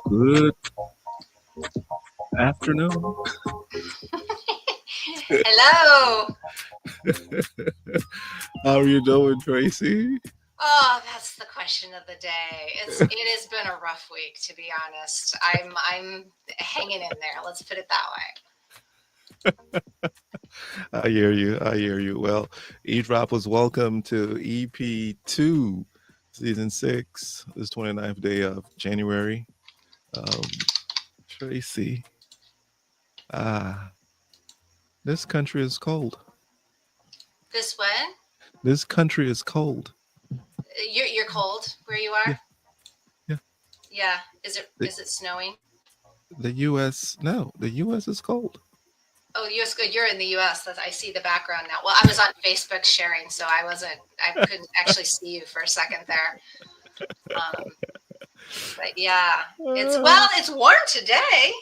Good afternoon. Hello. How are you doing, Tracy? Oh, that's the question of the day. It has been a rough week, to be honest. I'm hanging in there. Let's put it that way. I hear you. I hear you. Well, eavesdroppers, welcome to EP2, season 6. This 29th day of January. Tracy, this country is cold. This what? This country is cold. You're cold where you are? Yeah. Yeah. Is it snowing? The U.S. No, the U.S. is cold. Oh, U.S. Good. You're in the U.S. I see the background now. Well, I was on Facebook sharing, so I couldn't actually see you for a second there. But yeah, it's warm today.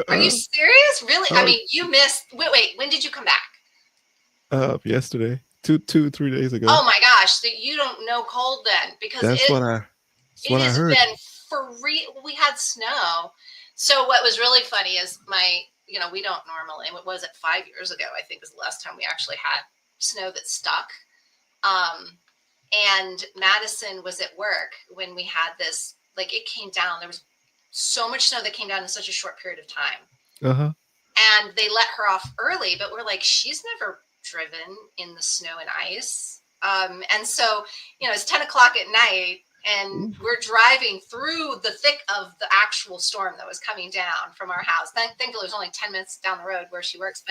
Are you serious? Really? I mean, you missed. Wait. When did you come back? Yesterday, 3 days ago. Oh my gosh! So you don't know cold then, because it has been we had snow. So what was really funny is we don't normally. What was it? 5 years ago, I think, was the last time we actually had snow that stuck. And Madison was at work when we had this. Like, it came down. There was so much snow that came down in such a short period of time. Uh-huh. And they let her off early, but we're like, she's never driven in the snow and ice. And so, it's 10 o'clock at night, and we're driving through the thick of the actual storm that was coming down from our house. Thankfully, it was only 10 minutes down the road where she works,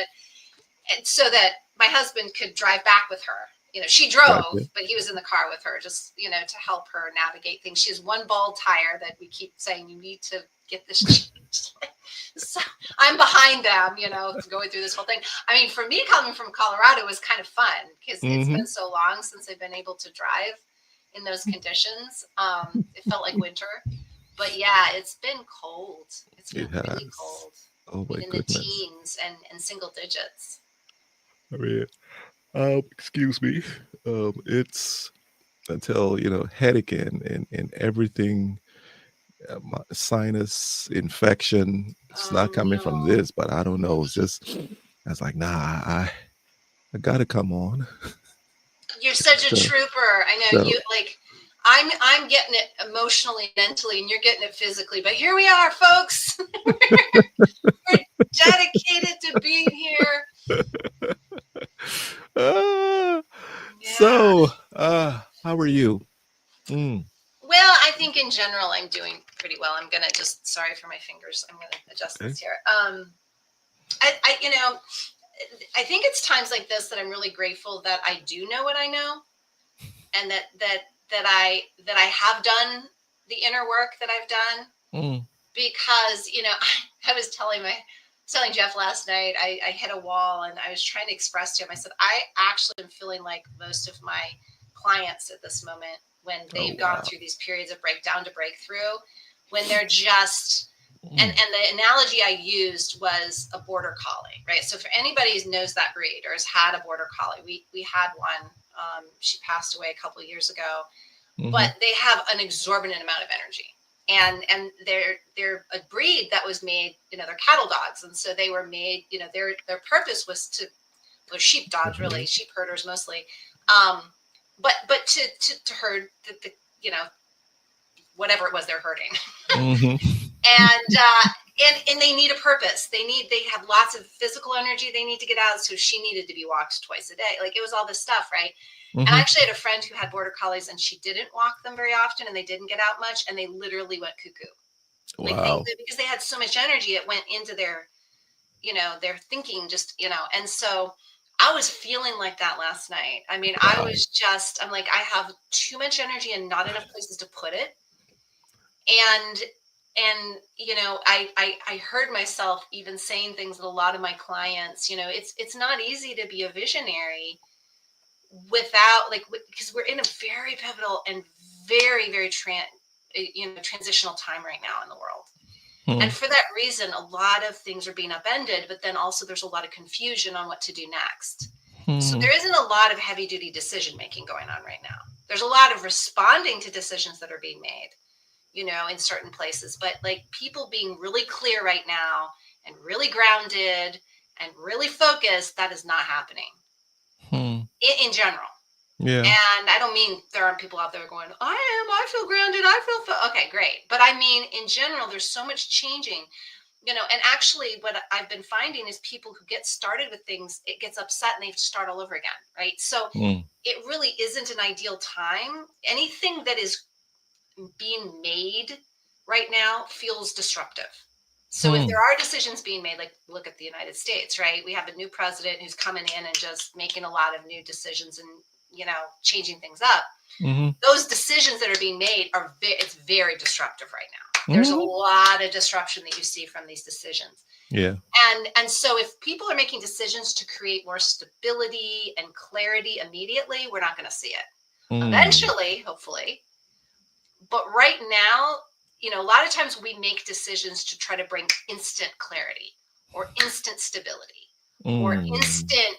and so that my husband could drive back with her. She drove, but he was in the car with her, just, to help her navigate things. She has one bald tire that we keep saying, you need to get this changed. So I'm behind them, going through this whole thing. I mean, for me, coming from Colorado was kind of fun, because it's been so long since I've been able to drive in those conditions. It felt like winter, but yeah, it's been cold. It's been really cold. Oh my in goodness. The teens and single digits. I mean, excuse me. It's until headache and everything. My sinus infection. It's not coming from this, but I don't know. It's just, I was like, nah, I gotta come on. You're such a trooper. I know you like. I'm getting it emotionally, mentally, and you're getting it physically. But here we are, folks. We're dedicated to being here. So, how are you? Well, I think in general I'm doing pretty well. I'm gonna sorry for my fingers. I'm gonna adjust this here. I think it's times like this that I'm really grateful that I do know what I know, and that I have done the inner work that I've done. Because I was telling Jeff last night, I hit a wall, and I was trying to express to him. I said, I actually am feeling like most of my clients at this moment, when they've gone through these periods of breakdown to breakthrough, when they're just, and the analogy I used was a border collie, right? So for anybody who knows that breed or has had a border collie, we had one. She passed away a couple of years ago, but they have an exorbitant amount of energy. And they're a breed that was made, they're cattle dogs. And so they were made, their purpose was they're sheep dogs, really, sheep herders mostly. But to herd the whatever it was they're herding. And they need a purpose. They have lots of physical energy they need to get out. So she needed to be walked twice a day. Like, it was all this stuff, right? And I actually had a friend who had border collies, and she didn't walk them very often, and they didn't get out much, and they literally went cuckoo. Like, Wow. because they had so much energy, it went into their, their thinking, just, and so I was feeling like that last night. I mean, Wow. I'm like, I have too much energy and not enough places to put it. And I heard myself even saying things that a lot of my clients, it's not easy to be a visionary without, like, because we're in a very pivotal and very, very transitional time right now in the world. And for that reason, a lot of things are being upended, but then also there's a lot of confusion on what to do next. So there isn't a lot of heavy duty decision making going on right now. There's a lot of responding to decisions that are being made, in certain places, but like people being really clear right now and really grounded and really focused, that is not happening in general. Yeah. And I don't mean there aren't people out there going, I feel grounded. Okay, great. But I mean, in general, there's so much changing, and actually what I've been finding is people who get started with things, it gets upset and they have to start all over again. Right. So it really isn't an ideal time. Anything that is being made right now feels disruptive. So if there are decisions being made, like look at the United States, right? We have a new president who's coming in and just making a lot of new decisions and, changing things up. Those decisions that are being made it's very disruptive right now. There's a lot of disruption that you see from these decisions. Yeah. And so if people are making decisions to create more stability and clarity immediately, we're not going to see it. Eventually, hopefully. But right now, a lot of times we make decisions to try to bring instant clarity or instant stability or instant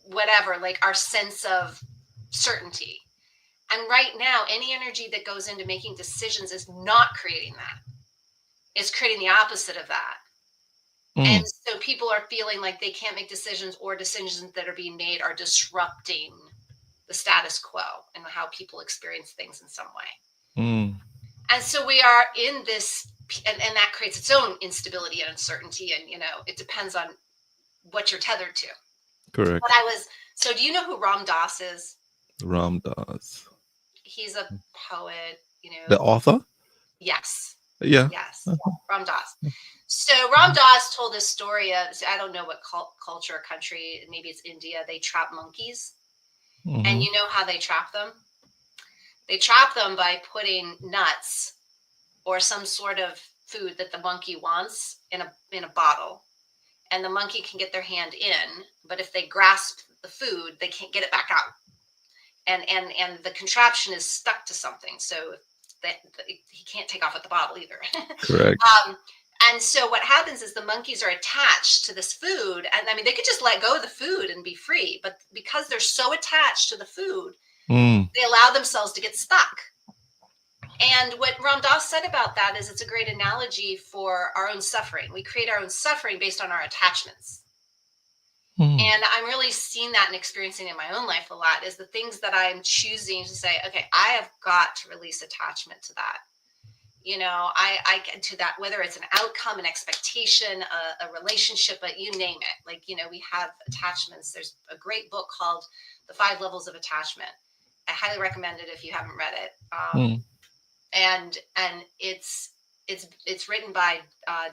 whatever, like our sense of certainty. And right now, any energy that goes into making decisions is not creating that. It's creating the opposite of that. And so people are feeling like they can't make decisions, or decisions that are being made are disrupting the status quo and how people experience things in some way. And so we are in this, and that creates its own instability and uncertainty. And, it depends on what you're tethered to. Correct. But so do you know who Ram Dass is? Ram Dass. He's a poet, The author? Yes. Yeah. Yes. Ram Dass. So Ram Dass told this story. I don't know what culture or country, maybe it's India. They trap monkeys. And you know how they trap them? They trap them by putting nuts or some sort of food that the monkey wants in a bottle. And the monkey can get their hand in, but if they grasp the food, they can't get it back out. And the contraption is stuck to something, so that he can't take off with the bottle either. Correct. And so what happens is the monkeys are attached to this food, and I mean they could just let go of the food and be free, but because they're so attached to the food, they allow themselves to get stuck. And what Ram Dass said about that is it's a great analogy for our own suffering. We create our own suffering based on our attachments. And I'm really seeing that and experiencing in my own life a lot, is the things that I'm choosing to say, okay, I have got to release attachment to that. I get to that, whether it's an outcome, an expectation, a relationship, but you name it. Like, we have attachments. There's a great book called The 5 Levels of Attachment. I highly recommend it if you haven't read it. And it's written by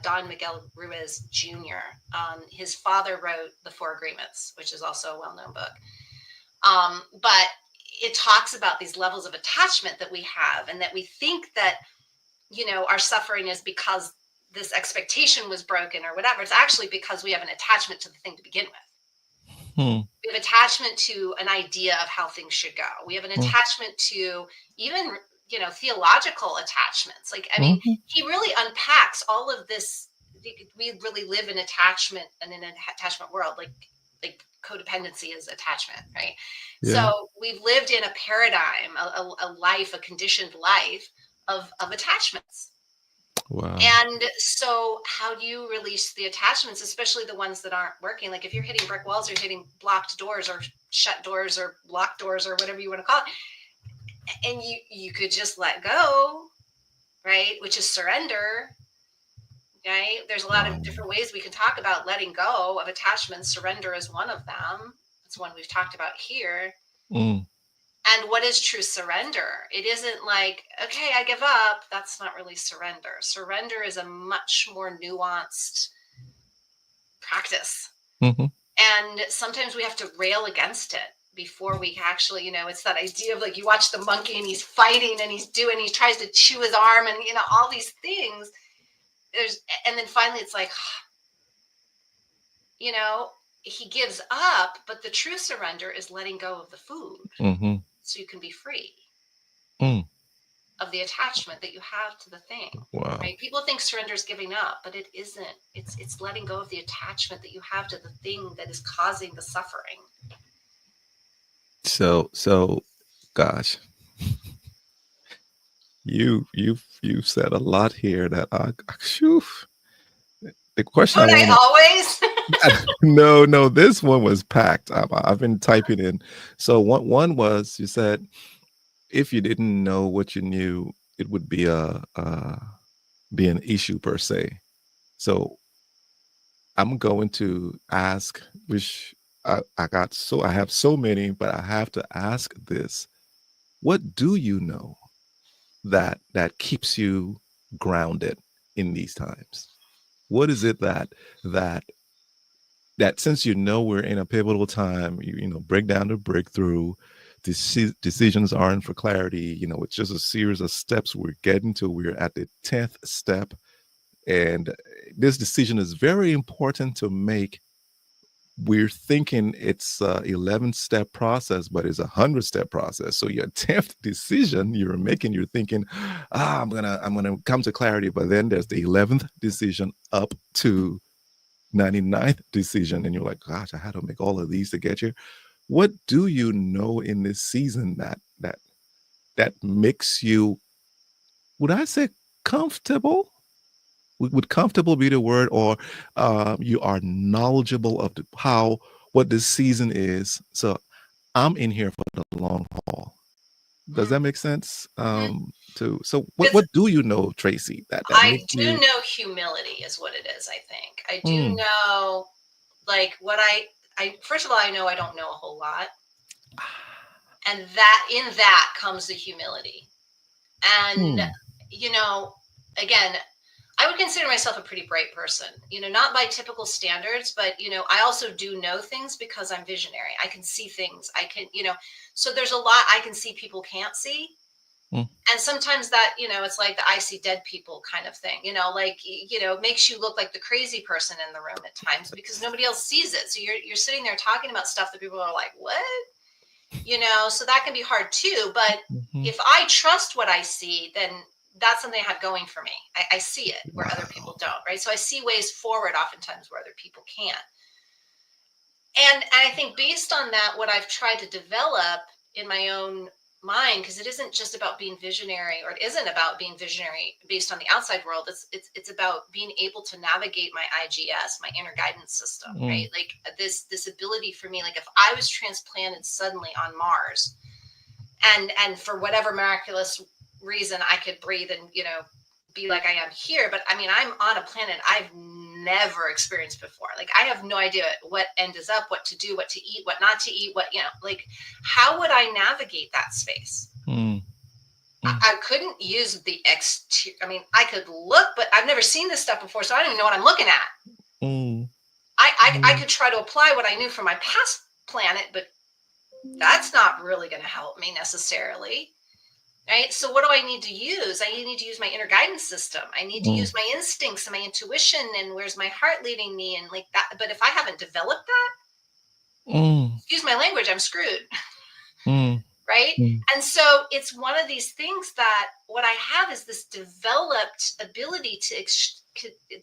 Don Miguel Ruiz Jr. His father wrote The 4 Agreements, which is also a well-known book. But it talks about these levels of attachment that we have, and that we think that, our suffering is because this expectation was broken or whatever. It's actually because we have an attachment to the thing to begin with. We have attachment to an idea of how things should go. We have an attachment to even, theological attachments. Like, I mean, he really unpacks all of this. We really live in attachment and in an attachment world, like codependency is attachment, right? Yeah. So we've lived in a paradigm, a life, a conditioned life of attachments. Wow. And so how do you release the attachments, especially the ones that aren't working? Like if you're hitting brick walls, or you're hitting blocked doors or shut doors or locked doors or whatever you want to call it, and you could just let go, right? Which is surrender. right? There's a lot of different ways we can talk about letting go of attachments. Surrender is one of them. It's one we've talked about here. Mm. And what is true surrender? It isn't like, okay, I give up. That's not really surrender. Surrender is a much more nuanced practice. Mm-hmm. And sometimes we have to rail against it before we actually, it's that idea of like you watch the monkey and he's fighting and he tries to chew his arm and, all these things. And then finally it's like, he gives up, but the true surrender is letting go of the food Mm-hmm. so you can be free Mm. of the attachment that you have to the thing. Wow. Right? People think surrender is giving up, but it isn't. It's letting go of the attachment that you have to the thing that is causing the suffering. So gosh, you've said a lot here that whew. The question Don't I I want always? no, this one was packed. I've been typing in. So one was, you said, if you didn't know what you knew, it would be be an issue per se. So I'm going to ask, which I have so many, but I have to ask this: what do you know that keeps you grounded in these times? What is it that since we're in a pivotal time, break down to breakthrough, decisions aren't for clarity, it's just a series of steps we're getting to. We're at the 10th step, and this decision is very important to make. We're thinking it's a 11-step process, but it's a 100-step process. So your 10th decision you're making, you're thinking, I'm gonna come to clarity, but then there's the 11th decision up to 99th decision, and you're like, gosh, I had to make all of these to get here. What do you know in this season that makes you, would I say, comfortable? Would comfortable be the word, or you are knowledgeable of what this season is? So I'm in here for the long haul. Does that make sense? So what do you know, Tracy, that I makes do you? know humility is what it is. I think I do know, like what I first of all, I know I don't know a whole lot, and that in that comes the humility. And again, I would consider myself a pretty bright person, not by typical standards, but, I also do know things because I'm visionary. I can see things. I can, so there's a lot I can see people can't see. And sometimes that, it's like the I see dead people kind of thing, it makes you look like the crazy person in the room at times because nobody else sees it. So you're sitting there talking about stuff that people are like, what? So that can be hard too. But if I trust what I see, then that's something I have going for me. I see it where other people don't, right? So I see ways forward oftentimes where other people can't. And I think based on that, what I've tried to develop in my own mind, because it isn't just about being visionary, or it isn't about being visionary based on the outside world. It's about being able to navigate my IGS, my inner guidance system, right? Like this ability for me, like if I was transplanted suddenly on Mars, and for whatever miraculous reason I could breathe and be like I am here, but I mean I'm on a planet I've never experienced before. Like I have no idea what end is up, what to do, what to eat, what not to eat, what like how would I navigate that space? I couldn't use the I mean I could look, but I've never seen this stuff before, so I don't even know what I'm looking at. I could try to apply what I knew from my past planet, but that's not really going to help me necessarily. Right. So what do I need to use? I need to use my inner guidance system. I need to use my instincts and my intuition and where's my heart leading me and like that. But if I haven't developed that, excuse my language, I'm screwed. Right. And so it's one of these things that what I have is this developed ability to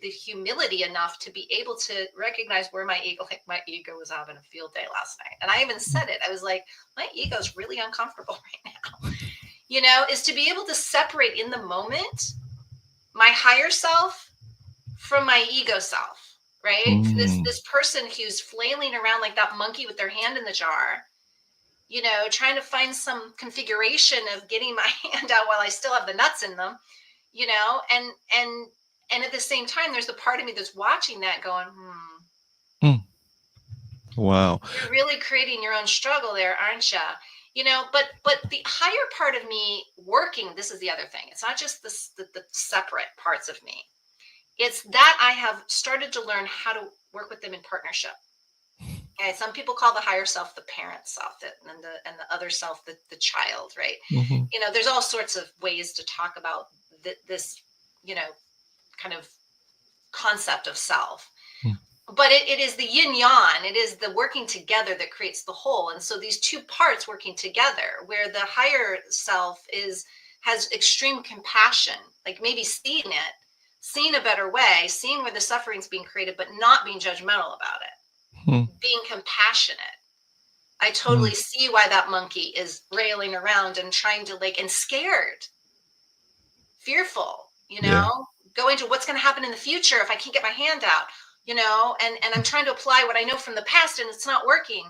the humility enough to be able to recognize where my ego was having a field day last night. And I even said it. I was like, my ego is really uncomfortable right now. Is to be able to separate in the moment my higher self from my ego self, right? This person who's flailing around like that monkey with their hand in the jar, trying to find some configuration of getting my hand out while I still have the nuts in them, and And at the same time, there's the part of me that's watching that going, Mm. Wow. you're really creating your own struggle there, aren't you? But the higher part of me working, this is the other thing. It's not just the separate parts of me. It's that I have started to learn how to work with them in partnership. Okay, some people call the higher self the parent self, and the other self the child, right? Mm-hmm. There's all sorts of ways to talk about this, kind of concept of self. Mm. But it is the yin yang. It is the working together that creates the whole. And so these two parts working together, where the higher self has extreme compassion, like maybe seeing a better way, seeing where the suffering's being created, but not being judgmental about it, being compassionate. I totally see why that monkey is railing around and trying to and scared, fearful, going to what's going to happen in the future if I can't get my hand out, and I'm trying to apply what I know from the past and it's not working.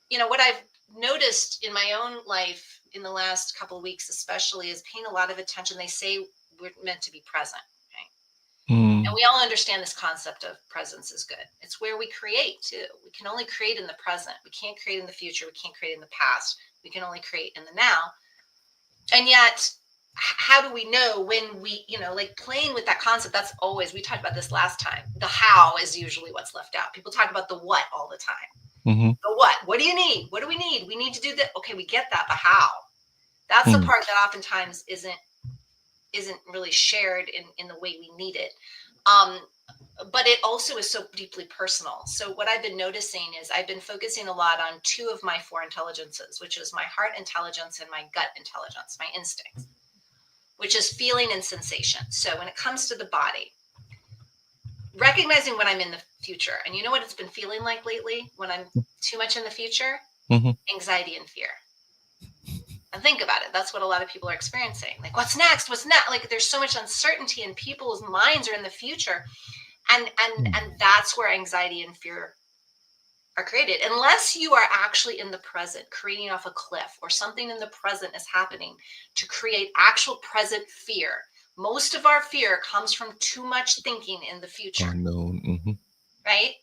What I've noticed in my own life in the last couple of weeks, especially, is paying a lot of attention. They say we're meant to be present. And we all understand this concept of presence is good. It's where we create too. We can only create in the present. We can't create in the future. We can't create in the past. We can only create in the now. And yet, how do we know when we, playing with that concept? That's always, we talked about this last time. The how is usually what's left out. People talk about the what all the time. Mm-hmm. The what do you need? What do we need? We need to do that. Okay, we get that, but how? That's the part that oftentimes isn't really shared in the way we need it. But it also is so deeply personal. So what I've been noticing is I've been focusing a lot on two of my four intelligences, which is my heart intelligence and my gut intelligence, my instincts, which is feeling and sensation. So when it comes to the body, recognizing when I'm in the future, and you know what it's been feeling like lately when I'm too much in the future? Anxiety and fear. And think about it. That's what a lot of people are experiencing. Like, what's next? What's next? Like, there's so much uncertainty and people's minds are in the future. And that's where anxiety and fear are created. Unless you are actually in the present, creating off a cliff, or something in the present is happening to create actual present fear. Most of our fear comes from too much thinking in the future. Unknown. Right?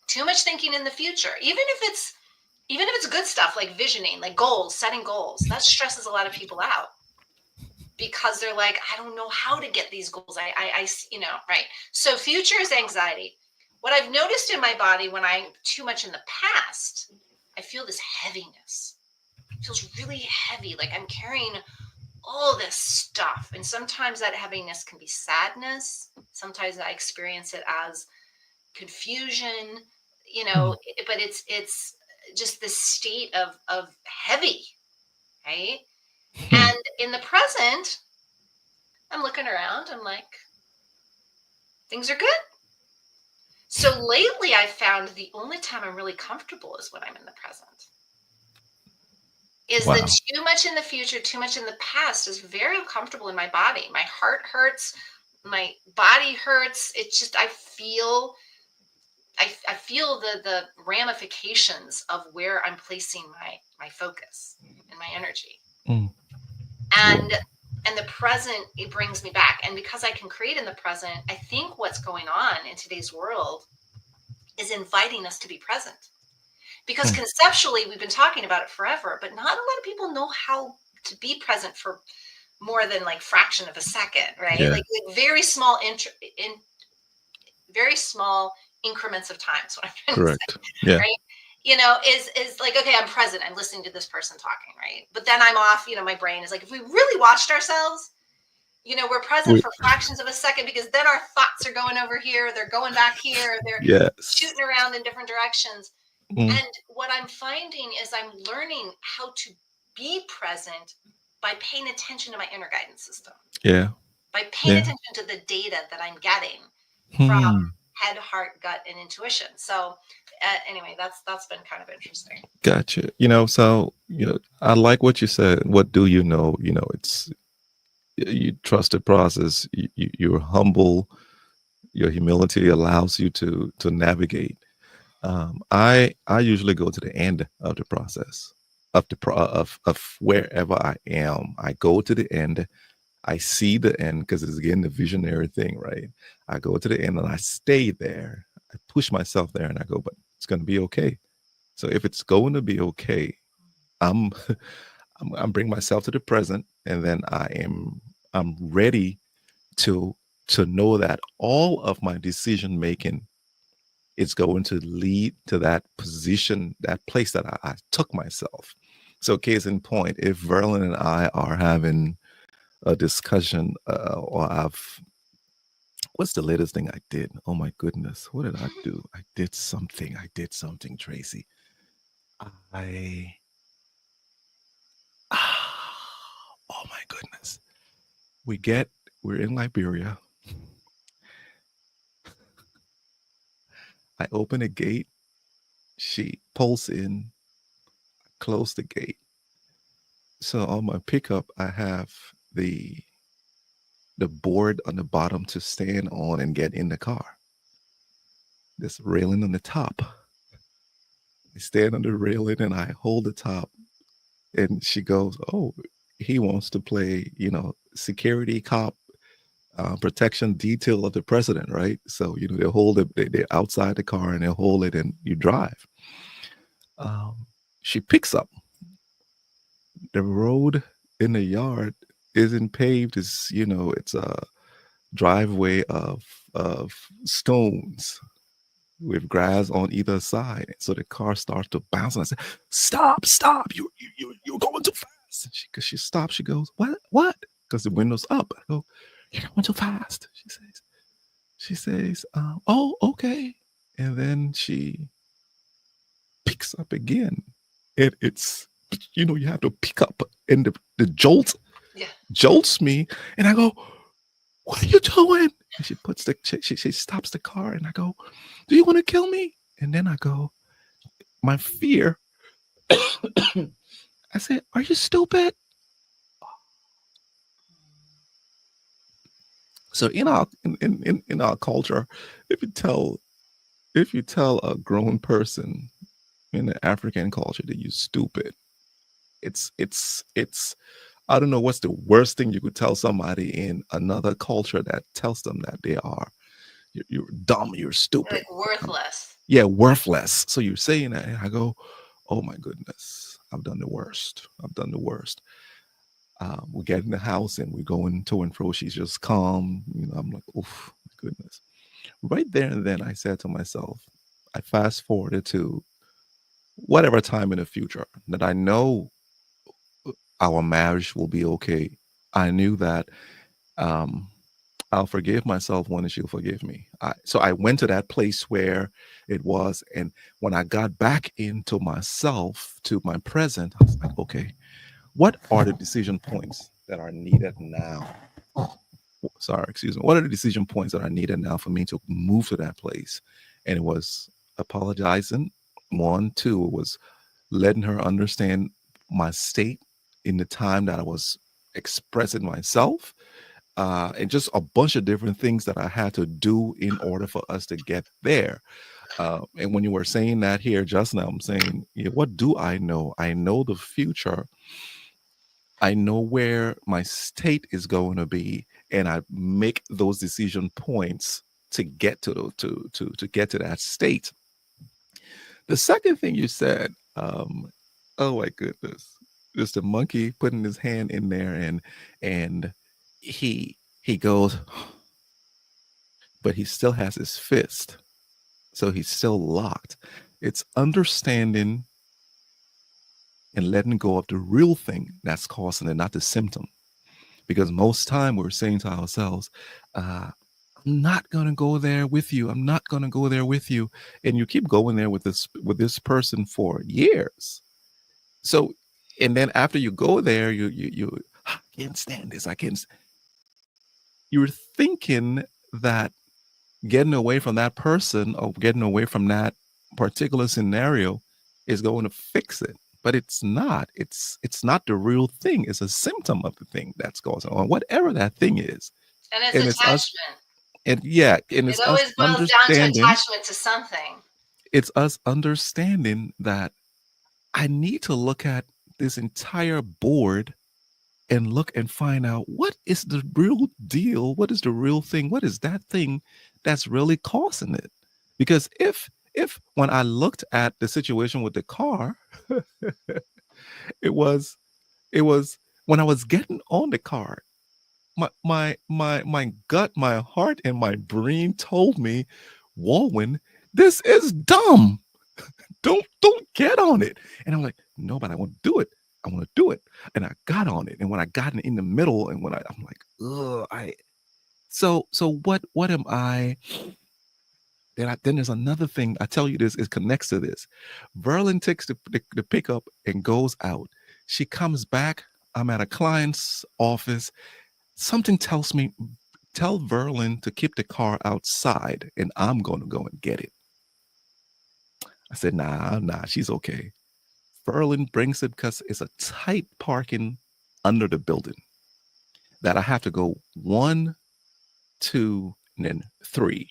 Too much thinking in the future. Even if it's good stuff like visioning, like goals, setting goals, that stresses a lot of people out because they're like, I don't know how to get these goals. I right. So future is anxiety. What I've noticed in my body when I'm too much in the past, I feel this heaviness. It feels really heavy. Like I'm carrying all this stuff. And sometimes that heaviness can be sadness. Sometimes I experience it as confusion, but it's just this state of heavy, right? And in the present, I'm looking around, I'm like, things are good. So lately I found the only time I'm really comfortable is when I'm in the present. Is that too much in the future, too much in the past is very uncomfortable in my body. My heart hurts, my body hurts. It's just, I feel the ramifications of where I'm placing my focus and my energy. And the present, it brings me back. And because I can create in the present, I think what's going on in today's world is inviting us to be present. Because conceptually, we've been talking about it forever, but not a lot of people know how to be present for more than like fraction of a second, right? Yeah. Like very small very small increments of time. That's what I'm trying Correct. to say. Yeah. Right? Is like, okay, I'm present. I'm listening to this person talking, right? But then I'm off, my brain is like, if we really watched ourselves, we're present for fractions of a second because then our thoughts are going over here. They're going back here. They're shooting around in different directions. And what I'm finding is I'm learning how to be present by paying attention to my inner guidance system. Yeah. By paying attention to the data that I'm getting from head, heart, gut, and intuition. So anyway, that's been kind of interesting. Gotcha. So, I like what you said. What do you know? It's, you trust the process. You're humble. Your humility allows you to navigate. I usually go to the end of the process of wherever I am. I go to the end. I see the end because it's again the visionary thing, right? I go to the end and I stay there. I push myself there and I go, but it's going to be okay. So if it's going to be okay, I'm I'm bringing myself to the present, and then I'm ready to know that all of my decision making is going to lead to that position, that place that I took myself. So case in point, if Verlin and I are having a discussion, or what's the latest thing I did? Oh my goodness, what did I do? I did something. Tracy. I oh my goodness. We're in Liberia. I open a gate. She pulls in, close the gate. So on my pickup, I have the board on the bottom to stand on and get in the car. This railing on the top. I stand on the railing and I hold the top. And she goes, "Oh, he wants to play, security cop, protection detail of the president, right?" So they'll hold it. They're outside the car and they'll hold it, and you drive. She picks up. The road in the yard isn't paved. It's a driveway of stones with grass on either side. So the car starts to bounce, and I said, "Stop! You're going too fast." Because she stops, she goes, "What?" Because the window's up. I go, "You're going too fast." She says, "Oh, okay." And then she picks up again, and it's you have to pick up, and the jolt jolts me, and I go, "What are you doing?" And she puts she stops the car, and I go, "Do you want to kill me?" And then I go, my fear. I said, "Are you stupid?" So in our culture, if you tell a grown person in the African culture that you're stupid, it's I don't know what's the worst thing you could tell somebody in another culture that tells them that you're dumb, you're stupid, like worthless. Yeah, worthless. So you're saying that, and I go, "Oh my goodness, I've done the worst. I've done the worst." We get in the house and we're going to and fro. She's just calm. I'm like, "Oof, my goodness." Right there and then, I said to myself, I fast forwarded to whatever time in the future that I know our marriage will be okay. I knew that um, I'll forgive myself when she'll forgive me. So I went to that place where it was. And when I got back into myself, to my present, I was like, okay, what are the decision points that are needed now? Sorry, excuse me. What are the decision points that are needed now for me to move to that place? And it was apologizing. One, two, it was letting her understand my state in the time that I was expressing myself, and just a bunch of different things that I had to do in order for us to get there. And when you were saying that here just now, I'm saying, yeah, what do I know? I know the future. I know where my state is going to be, and I make those decision points to get to get to that state. The second thing you said, oh my goodness, is the monkey putting his hand in there, and he goes, but he still has his fist, so he's still locked. It's understanding and letting go of the real thing that's causing it, not the symptom. Because most time we're saying to ourselves, I'm not gonna go there with you. I'm not gonna go there with you, and you keep going there with this person for years. So, and then after you go there, you I can't stand this. I can't. You're thinking that getting away from that person or getting away from that particular scenario is going to fix it, but it's not. It's not the real thing. It's a symptom of the thing that's going on, whatever that thing is. And it's And it's us, attachment. and yeah, and It it's us always boils down to understanding. attachment to something. It's us understanding that I need to look at this entire board and look and find out what is the real deal, what is the real thing, what is that thing that's really causing it. Because if when I looked at the situation with the car, it was it was when I was getting on the car, my gut, my heart, and my brain told me, Walwyn, this is dumb. Don't get on it. And I'm like, no, but I want to do it. I want to do it. And I got on it. And when I got in the middle, and when I'm like, ugh, so what am I? Then there's another thing. I tell you this, it connects to this. Verlin takes the pickup and goes out. She comes back. I'm at a client's office. Something tells me, tell Verlin to keep the car outside and I'm going to go and get it. I said, nah, she's okay. Verlin brings it because it's a tight parking under the building that I have to go 1, 2, and then 3.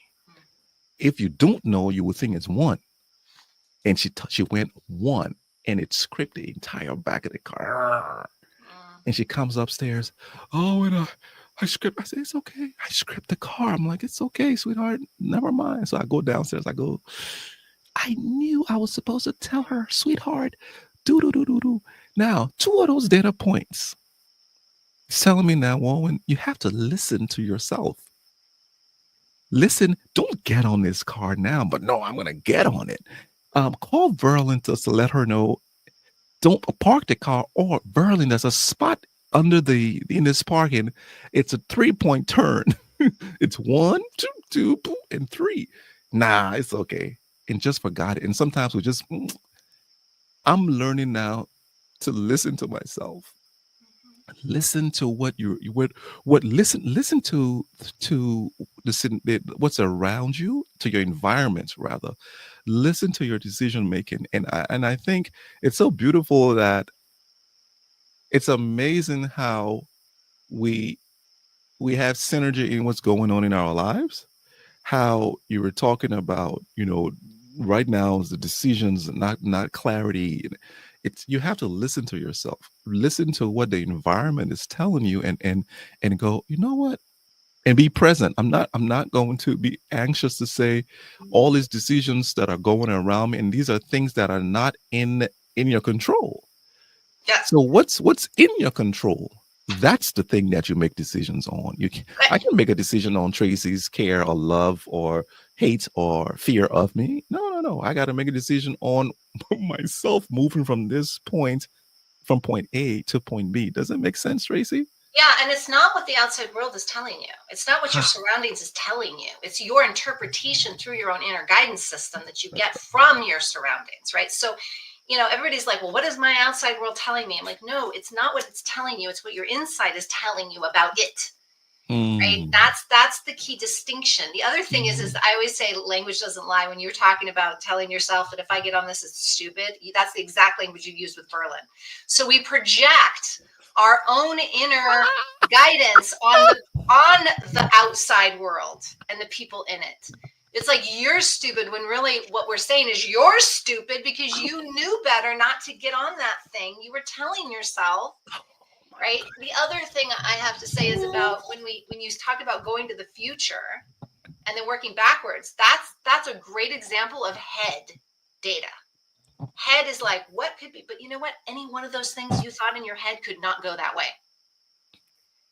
If you don't know, you would think it's 1. And she went 1 and it scraped the entire back of the car. And she comes upstairs. Oh, and I script. I said, it's okay. I script the car. I'm like, it's okay, sweetheart. Never mind. So I go downstairs. I go, I knew I was supposed to tell her, sweetheart, do. Now, 2 of those data points telling me now, Walwyn, you have to listen to yourself. Listen, don't get on this car now, but no, I'm going to get on it. Call Verlin to let her know, don't park the car, or Verlin, there's a spot under in this parking. It's a 3-point turn. It's 1, 2, and 3. Nah, it's okay. And just forgot it. And sometimes I'm learning now to listen to myself. Listen to listen to what's around you, to your environment rather. Listen to your decision making. And I think it's so beautiful that it's amazing how we have synergy in what's going on in our lives. How you were talking about, right now is the decisions, not clarity. It's, you have to listen to yourself, listen to what the environment is telling you, and go, you know what, and be present. I'm not going to be anxious to say all these decisions that are going around me, and these are things that are not in your control. Yeah. So what's in your control? That's the thing that you make decisions on. I can make a decision on Tracy's care or love or hate or fear of me. No. I got to make a decision on myself moving from point A to point B. Does it make sense, Tracy? Yeah, and it's not what the outside world is telling you. It's not what your surroundings is telling you. It's your interpretation through your own inner guidance system that you get from your surroundings, right? So, everybody's like, well, what is my outside world telling me? I'm like, no, it's not what it's telling you. It's what your inside is telling you about it. Right? That's the key distinction. The other thing is I always say language doesn't lie. When you're talking about telling yourself that if I get on this, it's stupid, that's the exact language you use with Verlin. So we project our own inner guidance on the outside world and the people in it. It's like you're stupid when really what we're saying is you're stupid because you knew better not to get on that thing. You were telling yourself, right? The other thing I have to say is about when you talk about going to the future and then working backwards, that's a great example of head data. Head is like, what could be, but you know what? Any one of those things you thought in your head could not go that way.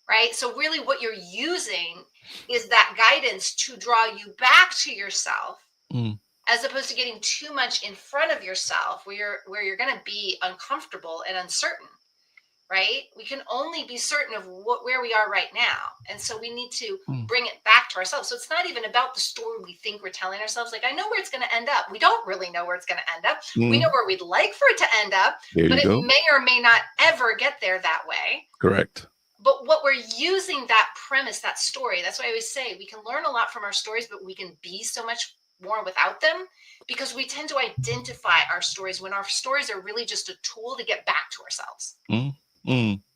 Right? So really what you're using is that guidance to draw you back to yourself, as opposed to getting too much in front of yourself where you're going to be uncomfortable and uncertain. Right? We can only be certain of where we are right now. And so we need to bring it back to ourselves. So it's not even about the story we think we're telling ourselves. Like, I know where it's going to end up. We don't really know where it's going to end up. We know where we'd like for it to end up, but it may or may not ever get there that way. Correct. But what we're using, that premise, that story, that's why I always say we can learn a lot from our stories, but we can be so much more without them, because we tend to identify our stories when our stories are really just a tool to get back to ourselves.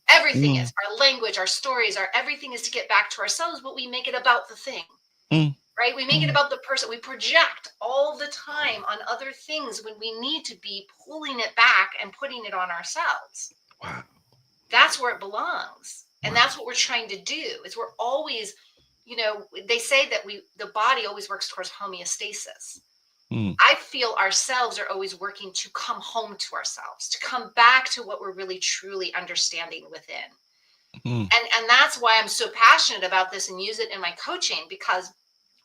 Everything is our language, our stories, everything is to get back to ourselves, but we make it about the thing, right? We make it about the person. We project all the time on other things when we need to be pulling it back and putting it on ourselves. Wow. that's where it belongs. And Wow. that's what we're trying to do is we're always, they say that the body always works towards homeostasis. Mm, I feel ourselves are always working to come home to ourselves, to come back to what we're really truly understanding within. mm, And that's why I'm so passionate about this and use it in my coaching, because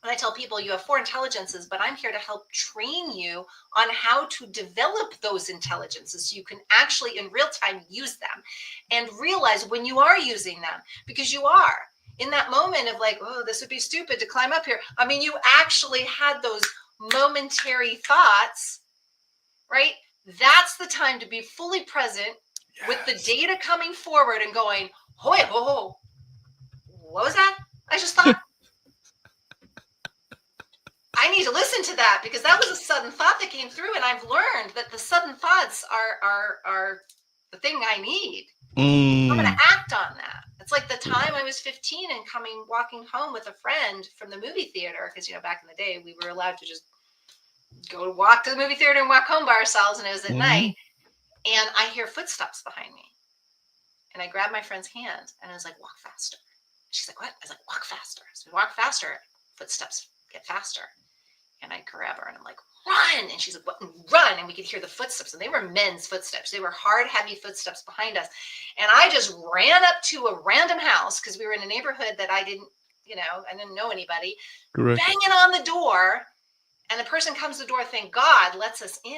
when I tell people you have 4 intelligences, but I'm here to help train you on how to develop those intelligences so you can actually in real time use them and realize when you are using them, because you are in that moment of like, oh, this would be stupid to climb up here. I mean, you actually had those momentary thoughts, right? That's the time to be fully present with the yes. data coming forward and going, oh, what was that? I just thought, I need to listen to that because that was a sudden thought that came through, and I've learned that the sudden thoughts are the thing I need. I'm going Mm, to act on that. It's like the time I was 15 and walking home with a friend from the movie theater, because back in the day we were allowed to just go walk to the movie theater and walk home by ourselves, and it was at night. mm, And I hear footsteps behind me, and I grabbed my friend's hand and I was like, "Walk faster." She's like, "What?" I was like, "Walk faster." So we walk faster. Footsteps get faster. And I grab her and I'm like, run. And she's like, what? Run. And we could hear the footsteps. And they were men's footsteps. They were hard, heavy footsteps behind us. And I just ran up to a random house because we were in a neighborhood that I didn't know anybody, correct. banging on the door. And the person comes to the door, thank God, lets us in.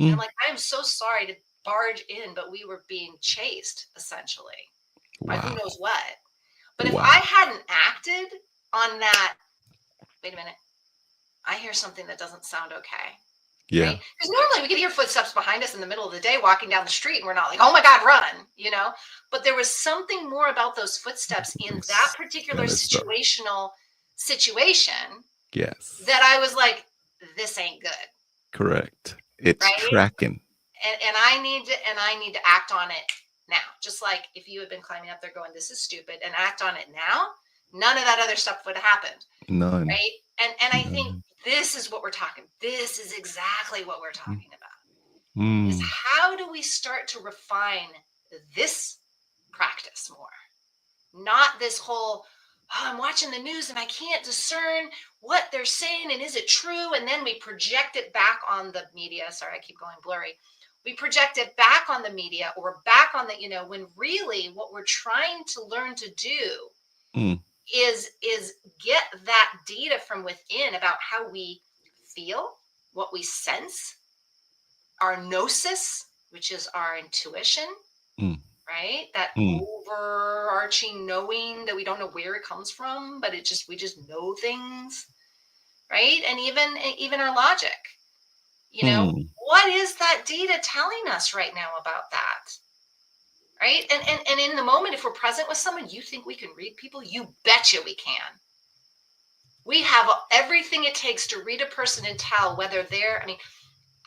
And I'm Mm, like, I'm so sorry to barge in, but we were being chased essentially by who wow. knows what. But if I Wow. hadn't acted on that, wait a minute, I hear something that doesn't sound okay. Yeah. Right? Because normally we could hear footsteps behind us in the middle of the day walking down the street, and we're not like, oh my God, run. But there was something more about those footsteps in that It's particular sinister. situation Yes. that I was like, this ain't good. Correct. It's Right. tracking. And I need to act on it now. Just like if you had been climbing up there going, this is stupid, and act on it now, none of that other stuff would have happened. None. Right. And I think None. this is what we're talking. This is exactly what we're Mm, talking about. Is mm, how do we start to refine this practice more? Not this whole, oh, I'm watching the news and I can't discern what they're saying and is it true? And then we project it back on the media. Sorry, I keep going blurry. We project it back on the media or back on when really what we're trying to learn to do mm, is get that data from within about how we feel, what we sense, our gnosis, which is our intuition, mm, right? That mm. overarching knowing that we don't know where it comes from, but we just know things, right? And even our logic, Mm, what is that data telling us right now about that? Right. And in the moment, if we're present with someone, you think we can read people? You betcha we can. We have everything it takes to read a person and tell whether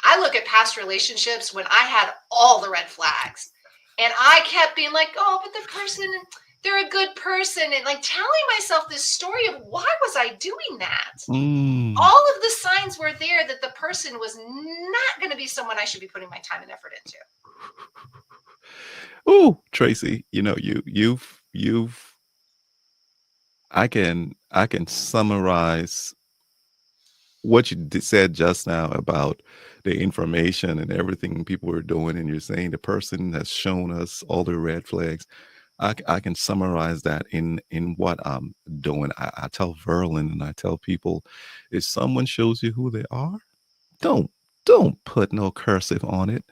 I look at past relationships when I had all the red flags and I kept being like, oh, but the person, they're a good person. And like telling myself this story of why was I doing that? mm. All of the signs were there that the person was not going to be someone I should be putting my time and effort into. Ooh, Tracy, you've I can summarize what you said just now about the information and everything people are doing, and you're saying the person has shown us all the red flags. I can summarize that in what I'm doing. I tell Verlin and I tell people, if someone shows you who they are, don't don't put no cursive on it.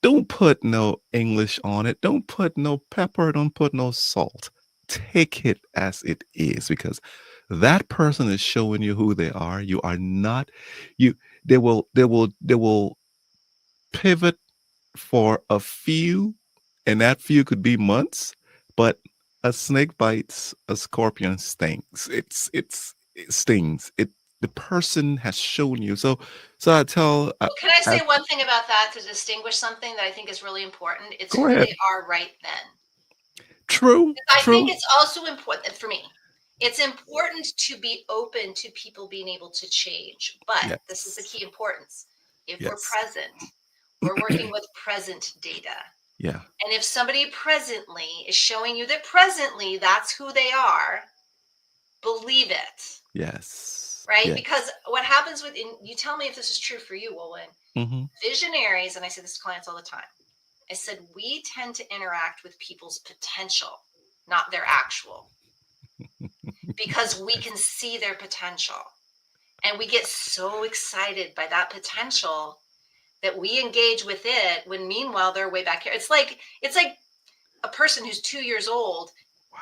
Don't put no English on it. Don't put no pepper. Don't put no salt. Take it as it is, because that person is showing you who they are. You are not you they will pivot for a few, and that few could be months, but a snake bites, a scorpion stings. It stings. The person has shown you. So I tell Well, can I I say one thing about that to distinguish something that I think is really important? It's go who ahead. they are right then. True, I think true. it's also important for me. It's important to be open to people being able to change. But this is the Yes. key importance. If we're Yes. present, we're working with present data. Yeah. And if somebody presently is showing you that presently that's who they are, believe it. Yes. Right? Yeah. Because what happens with, and you tell me if this is true for you, Wolwen, Hmm. visionaries, and I say this to clients all the time, I said, we tend to interact with people's potential, not their actual, because we can see their potential. And we get so excited by that potential that we engage with it when meanwhile they're way back here. It's like a person who's 2 years old Wow.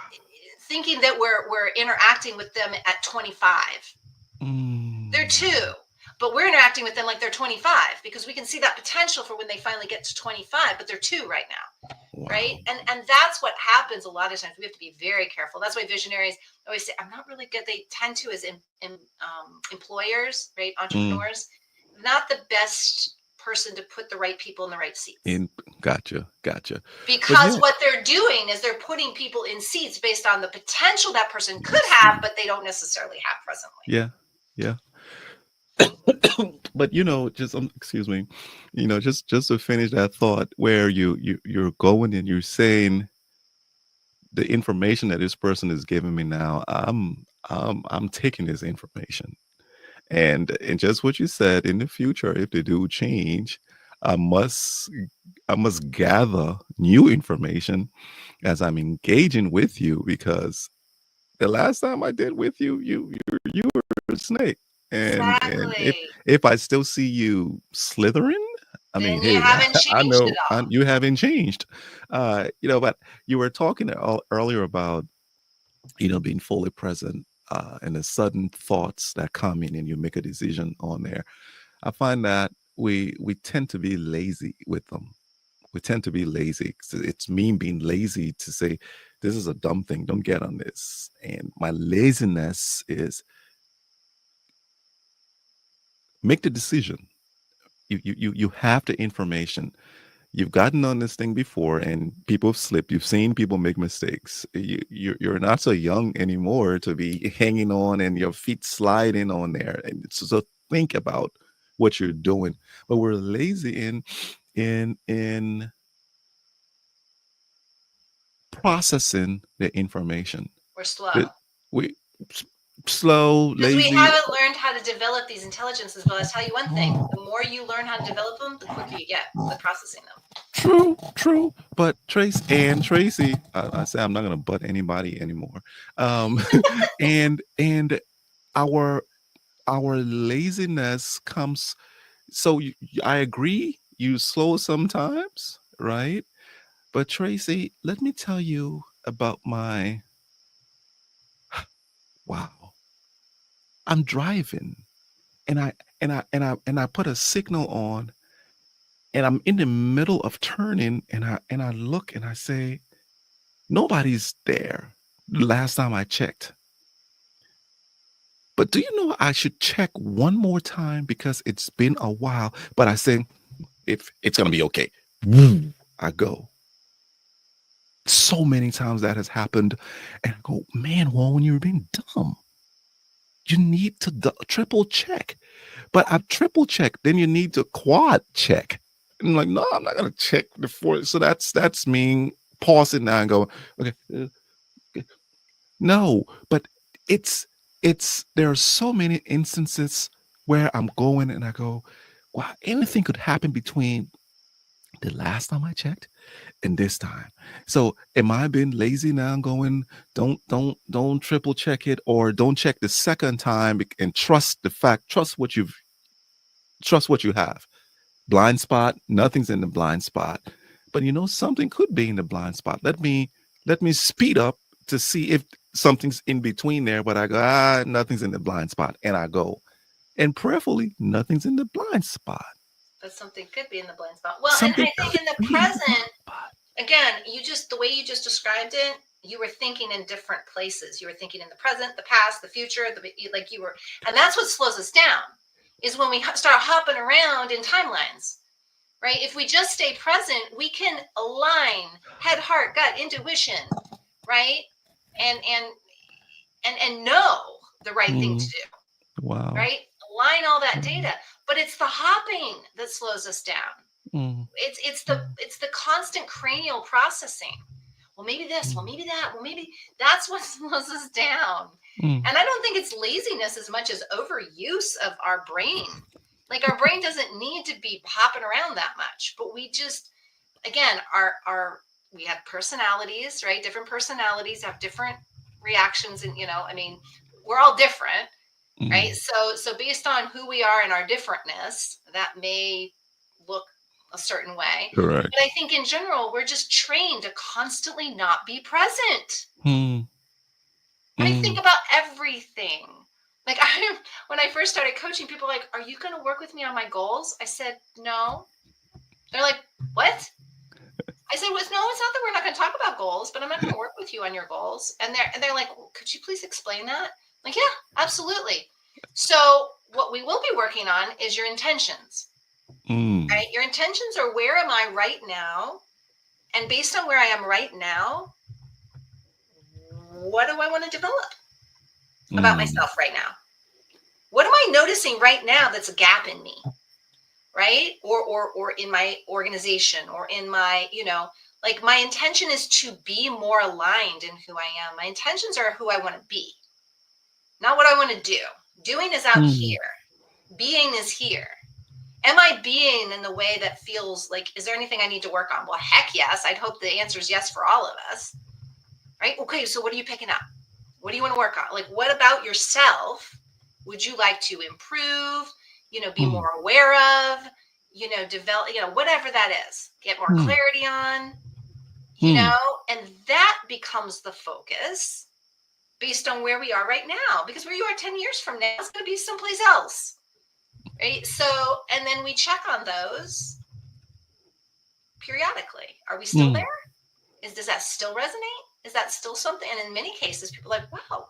thinking that we're interacting with them at 25. They're Mm. 2, but we're interacting with them like they're 25 because we can see that potential for when they finally get to 25, but they're 2 right now. Right. Wow. And that's what happens a lot of times. We have to be very careful. That's why visionaries always say, I'm not really good. They tend to, as employers, right? Mm. Entrepreneurs, not the best person to put the right people in the right seats. In Gotcha. Gotcha. But Because yeah, what they're doing is they're putting people in seats based on the potential that person I could have, see. but they don't necessarily have presently. Yeah. Yeah. But just excuse me, just to finish that thought where you're going and you're saying the information that this person is giving me now, I'm taking this information. And just what you said, in the future, if they do change, I must I must gather new information as I'm engaging with you, because the last time I did with you, you were a snake. And Exactly. if I still see you slithering, I mean, Then you hey, haven't I changed know at all. you haven't changed. But you were talking earlier about being fully present, and the sudden thoughts that come in and you make a decision on there. I find that we tend to be lazy with them. We tend to be lazy. It's me being lazy to say, this is a dumb thing, don't get on this. And my laziness is, make the decision. You have the information. You've gotten on this thing before, and people have slipped. You've seen people make mistakes. You're not so young anymore to be hanging on and your feet sliding on there. And so think about what you're doing. But we're lazy in processing the information. We're slow. It, we slow, Because we lazy. haven't learned how to develop these intelligences. But I'll tell you one thing, the more you learn how to develop them, the quicker you get with processing them. True, true. But Tracy, I say I'm not gonna butt anybody anymore. Um, and our our laziness comes. So I agree. You slow sometimes, right? But Tracy, let me tell you about my wow. I'm driving, and I put a signal on, and I'm in the middle of turning, and I look and I say, nobody's there. The last time I checked. But do you know I should check one more time because it's been a while? But I say, if it's gonna be okay. I go. So many times that has happened, and I go, man, Warren, you're being dumb. You need to triple check. But I've triple checked. Then you need to quad check. And I'm like, no, I'm not gonna check before. So that's me pausing now and go, okay, no. But it's there are so many instances where I'm going and I go, wow, anything could happen between the last time I checked and this time. So am I being lazy now, going, don't triple check it, or don't check the second time and trust what you have. Blind spot, nothing's in the blind spot. But something could be in the blind spot. Let me speed up to see if something's in between there, but I go, nothing's in the blind spot. And I go. And prayerfully, nothing's in the blind spot. But something could be in the blind spot. Well, and Something I think could in the be in the blind present, spot. again, the way you just described it, you were thinking in different places. You were thinking in the present, the past, the future, and that's what slows us down, is when we start hopping around in timelines, right? If we just stay present, we can align head, heart, gut, intuition, right? And know the right thing to do, Wow. right? Align all that data. But it's the hopping that slows us down. Mm. It's the constant cranial processing. Well, maybe this, well, maybe that, well, maybe that's what slows us down. And I don't think it's laziness as much as overuse of our brain. Like, our brain doesn't need to be hopping around that much, but we just, again, we have personalities, right? Different personalities have different reactions. And, I mean, we're all different, right? So based on who we are and our differentness, that may look a certain way. Correct. But I think in general, we're just trained to constantly not be present. I mean, think about everything. Like, when I first started coaching, people were like, are you going to work with me on my goals? I said, no. They're like, what? I said, well, no, it's not that we're not going to talk about goals, but I'm not going to work with you on your goals. And they're like, well, could you please explain that? I'm like, yeah, absolutely. So what we will be working on is your intentions. Right? Your intentions are, where am I right now? And based on where I am right now, what do I want to develop about myself right now? What am I noticing right now that's a gap in me? Right? Or in my organization, or in my, like, my intention is to be more aligned in who I am. My intentions are who I want to be, not what I want to do. Doing is out here. Being is here. Am I being in the way that feels like, is there anything I need to work on? Well, heck yes. I'd hope the answer is yes for all of us. Right? Okay, so what are you picking up? What do you want to work on? Like, what about yourself would you like to improve, be more aware of, develop, whatever that is, get more clarity on, and that becomes the focus based on where we are right now. Because where you are 10 years from now is going to be someplace else. Right? So, and then we check on those periodically. Are we still there? Does that still resonate? Is that still something? And in many cases, people are like, wow,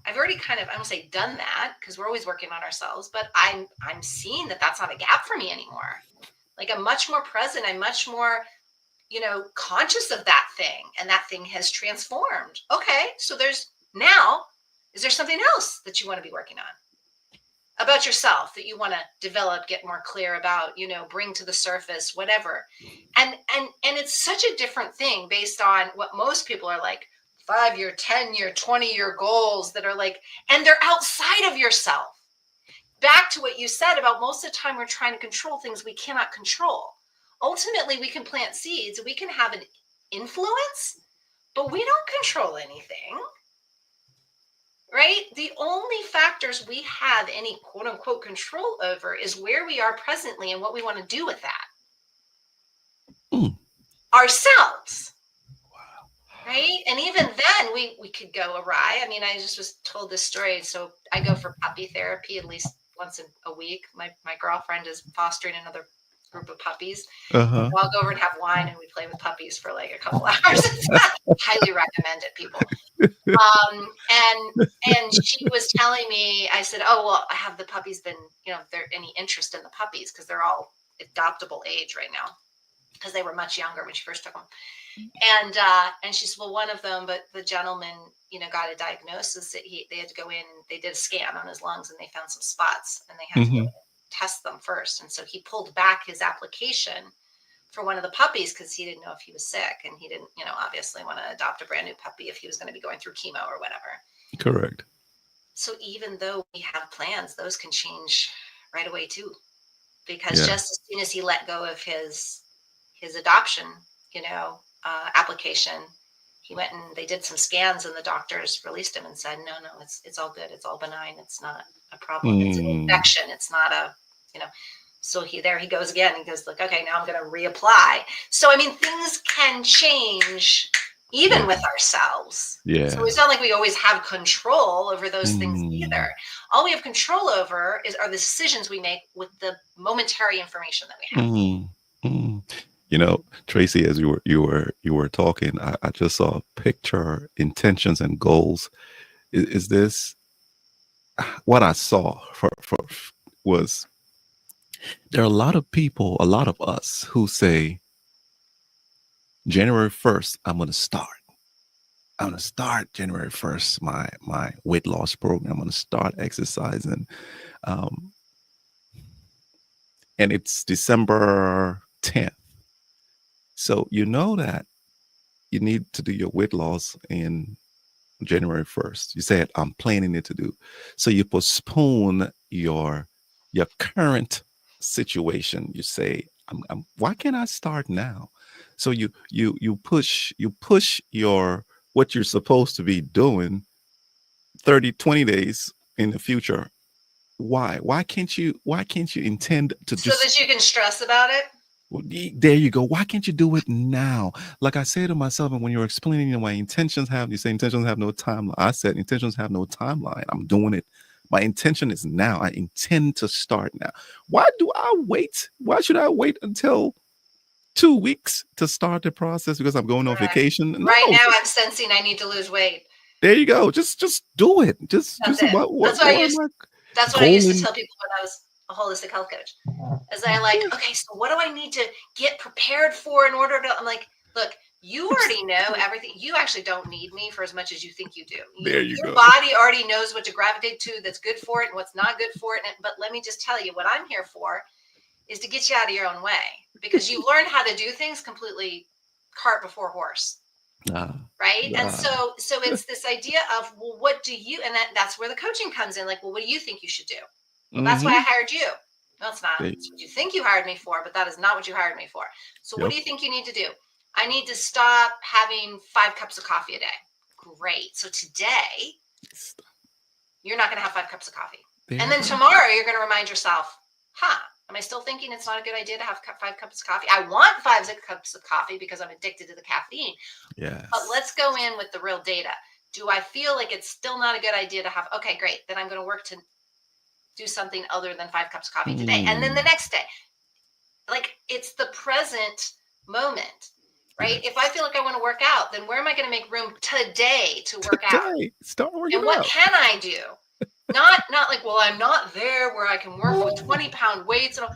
I've already kind of, I don't say done that, because we're always working on ourselves, but I'm seeing that that's not a gap for me anymore. Like, I'm much more present. I'm much more, conscious of that thing, and that thing has transformed. Okay. So is there something else that you want to be working on about yourself that you want to develop, get more clear about, bring to the surface, whatever. And it's such a different thing based on what most people are like, 5-year, 10-year, 20-year goals that are like, and they're outside of yourself. Back to what you said about, most of the time we're trying to control things we cannot control. Ultimately, we can plant seeds, we can have an influence, but we don't control anything. Right? The only factors we have any quote unquote control over is where we are presently and what we want to do with that. Ourselves. Wow. Right? And even then we could go awry. I mean, I just was told this story. So I go for puppy therapy at least once a week. My girlfriend is fostering another group of puppies. So I'll go over and have wine, and we play with puppies for like a couple hours. Highly recommend it, people. And she was telling me, I said, oh, well, have the puppies been, if there any interest in the puppies, because they're all adoptable age right now, because they were much younger when she first took them. And she said, well, one of them, but the gentleman, got a diagnosis that they had to go in, and they did a scan on his lungs, and they found some spots, and they had to go in and test them first. And so he pulled back his application for one of the puppies because he didn't know if he was sick, and he didn't, obviously want to adopt a brand new puppy if he was going to be going through chemo or whatever. Correct. So even though we have plans, those can change right away too, because just as soon as he let go of his adoption, application, he went and they did some scans, and the doctors released him and said, no, it's all good. It's all benign. It's not a problem. It's an infection. It's not a, So he goes again. He goes like, okay, now I'm going to reapply. So, I mean, things can change even with ourselves. Yeah. So it's not like we always have control over those things either. All we have control over are the decisions we make with the momentary information that we have. Tracy, as you were talking, I just saw a picture, intentions and goals. Is this what I saw was there are a lot of people, a lot of us who say, January 1st, I'm going to start January 1st, my weight loss program. I'm going to start exercising. And it's December 10th. So you know that you need to do your weight loss in January 1st. You said, I'm planning it to do. So you postpone your current situation. You say, why can't I start now? So you push your what you're supposed to be doing 30, 20 days in the future. Why can't you intend to So just that you can stress about it. there you go. Why can't you do it now? Like I say to myself, and when you're explaining, my you say intentions have no timeline. I said intentions have no timeline. I'm doing it. My intention is now. I intend to start now. Why do I wait? Why should I wait until 2 weeks to start the process because I'm going on Correct. vacation? Right No, now, I'm sensing I need to lose weight. there you go. Just do it. That's Just it. what am I That's what I used to going? tell people when I was a holistic health coach. As I like, okay, so what do I need to get prepared for in order to? I'm like, look, you already know everything. You actually don't need me for as much as you think you do. There you Your go. body already knows what to gravitate to that's good for it and what's not good for it. But let me just tell you, what I'm here for is to get you out of your own way, because you've learned how to do things completely cart before horse. Nah, Right. And nah. so it's this idea of, well, what do you, and that's where the coaching comes in. Like, well, what do you think you should do? Well, that's why I Mm-hmm. hired you. No, it's not. It's what you think you hired me for, but that is not what you hired me for. So what Yep. do you think you need to do? I need to stop having 5 cups of coffee a day. Great. So today you're not going to have 5 cups of coffee. There And you then go. tomorrow you're going to remind yourself, am I still thinking it's not a good idea to have 5 cups of coffee? I want 5 cups of coffee because I'm addicted to the caffeine. Yes. But let's go in with the real data. Do I feel like it's still not a good idea to have? Okay, great. Then I'm going to work to do something other than 5 cups of coffee today. And then the next day, like, it's the present moment, right? Yes. If I feel like I want to work out, then where am I going to make room today to work out? Today, start working And what out. can I do? Not like, well, I'm not there where I can work with 20-pound weights and all,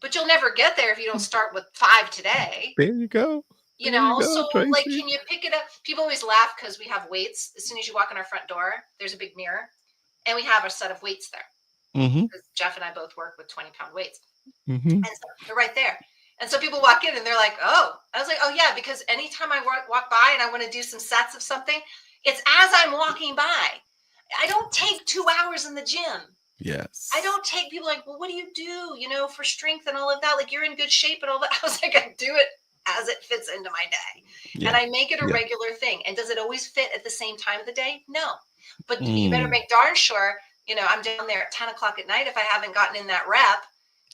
but you'll never get there if you don't start with 5 today. There you go. You There you know, go, so like, Tracy. can you pick it up? People always laugh because we have weights. As soon as you walk in our front door, there's a big mirror, and we have a set of weights there. Mm-hmm. Because Jeff and I both work with 20-pound weights, Mm-hmm. and so they're right there. And so people walk in and they're like, "Oh," I was like, "Oh yeah," because anytime I walk by and I want to do some sets of something, it's as I'm walking by. I don't take 2 hours in the gym. Yes. I don't take people like, well, what do you do, for strength and all of that? Like, you're in good shape and all that. I was like, I do it as it fits into my day. Yeah. And I make it a Yeah. regular thing. And does it always fit at the same time of the day? No. But you better make darn sure, I'm down there at 10 o'clock at night if I haven't gotten in that rep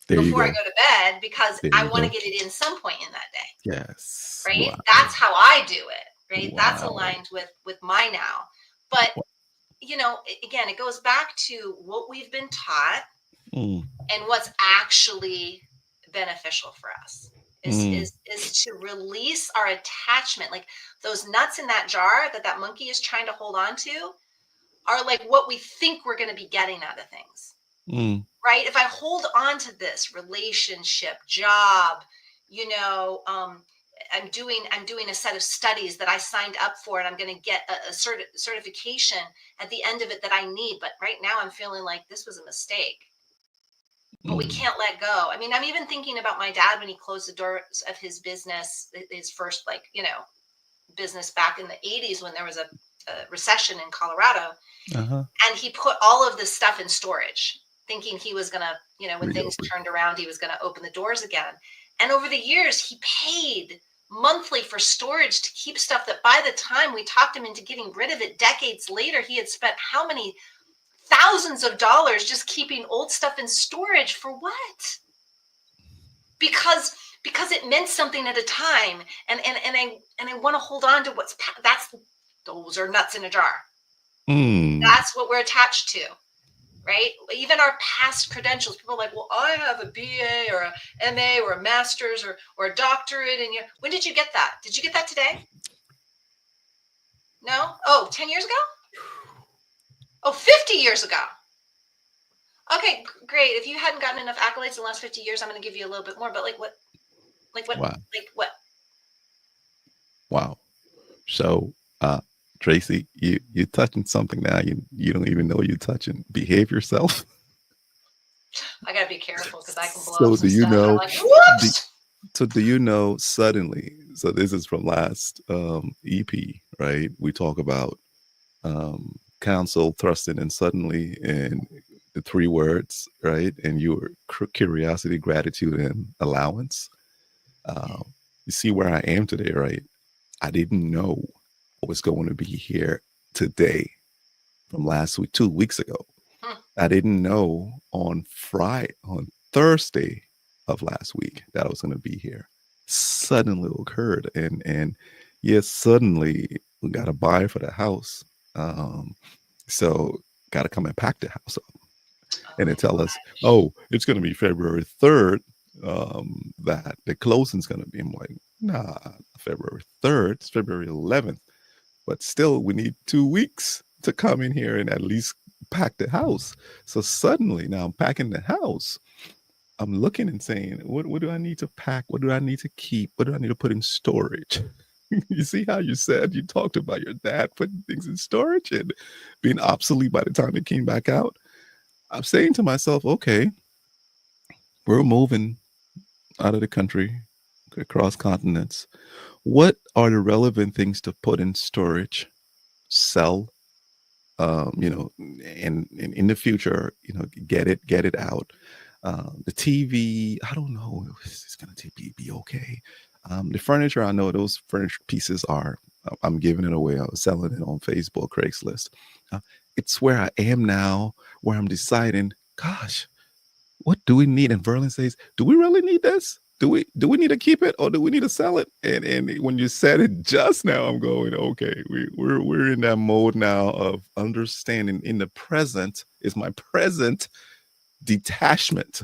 There you before I go. go to bed, because There I you want to go. get it in some point in that day. Yes. Right. Wow. That's how I do it. Right. That's Wow. aligned with my now. But, Wow. again, it goes back to what we've been taught Mm. and what's actually beneficial for us is to release our attachment. Like, those nuts in that jar that monkey is trying to hold on to are like what we think we're going to be getting out of things. Mm. Right? If I hold on to this relationship, job, I'm doing a set of studies that I signed up for, and I'm going to get a certification at the end of it that I need. But right now I'm feeling like this was a mistake. But we can't let go. I mean, I'm even thinking about my dad when he closed the doors of his business, his first, business back in the 80s when there was a recession in Colorado. Uh-huh. And he put all of this stuff in storage, thinking he was going to, when things turned around, he was going to open the doors again. And over the years, he paid monthly for storage to keep stuff that by the time we talked him into getting rid of it decades later, he had spent how many thousands of dollars just keeping old stuff in storage. For what? Because it meant something at a time, and I want to hold on to those are nuts in a jar. That's what we're attached to, right? Even our past credentials, people are like, well, I have a BA or a MA or a master's or a doctorate. And when did you get that? Did you get that today? No? Oh, 10 years ago? Oh, 50 years ago. Okay, great. If you hadn't gotten enough accolades in the last 50 years, I'm going to give you a little bit more. But what? Wow. Like what? Wow. So, Tracy, you're touching something now. You don't even know you're touching. Behave yourself. I gotta be careful because I can blow So up some do you stuff. know? I'm like, whoops. So do you know? Suddenly, So this is from last EP, right? We talk about counsel, thrusting, and suddenly, and the three words, right? And your curiosity, gratitude, and allowance. You see where I am today, right? I didn't know I was going to be here today from last week, 2 weeks ago. I didn't know on Thursday of last week that I was going to be here. Suddenly occurred, and yes, suddenly we got to buy for the house. So got to come and pack the house up, and they tell us, oh, it's going to be February 3rd. That the closing's going to be. I'm like, nah, February 3rd. It's February 11th, but still, we need 2 weeks to come in here and at least pack the house. So suddenly, now I'm packing the house. I'm looking and saying, what do I need to pack? What do I need to keep? What do I need to put in storage? You see how you said you talked about your dad putting things in storage and being obsolete by the time it came back out? I'm saying to myself, okay, we're moving out of the country, across continents. What are the relevant things to put in storage, sell, and in the future, get it out. The TV, I don't know if it's going to be okay. The furniture, I know those furniture pieces are, I'm giving it away. I was selling it on Facebook, Craigslist. It's where I am now, where I'm deciding, gosh, what do we need? And Verlin says, do we really need this? Do we need to keep it or do we need to sell it? And when you said it just now, I'm going, okay, we're in that mode now of understanding in the present is my present detachment